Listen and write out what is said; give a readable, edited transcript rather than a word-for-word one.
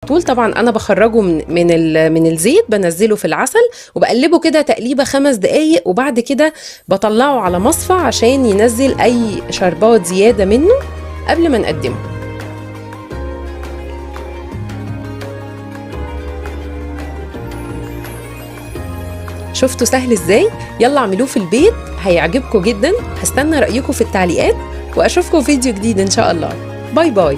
طول. طبعا انا بخرجه من الزيت، بنزله في العسل وبقلبه كده تقليبه 5 دقايق، وبعد كده بطلعه على مصفى عشان ينزل اي شربات زياده منه قبل ما نقدمه. شفتوا سهل ازاي؟ يلا اعملوه في البيت، هيعجبكم جدا. هستنى رأيكم في التعليقات، واشوفكم فيديو جديد ان شاء الله. باي باي.